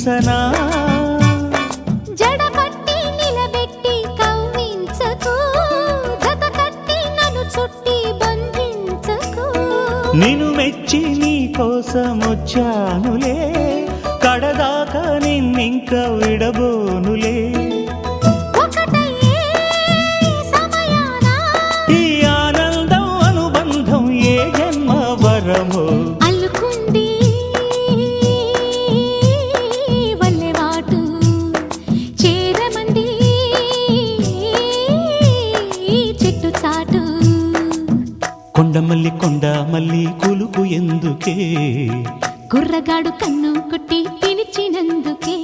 ఊహించనా జడపట్టి నిలబెట్టి కవ్వించకు జత కట్టి నన్ను చుట్టి బంధించకు నిన్ను మెచ్చి నీ కోసం వచ్చానులే కడదాకా నిన్నింక విడబోనులే అల్లుకుంది వల్లెవాటు చేరమంది చెట్టు చాటు కొండ మల్లి కులుకు ఎందుకే కుర్రగాడు కన్ను కొట్టి పిలిచినందుకే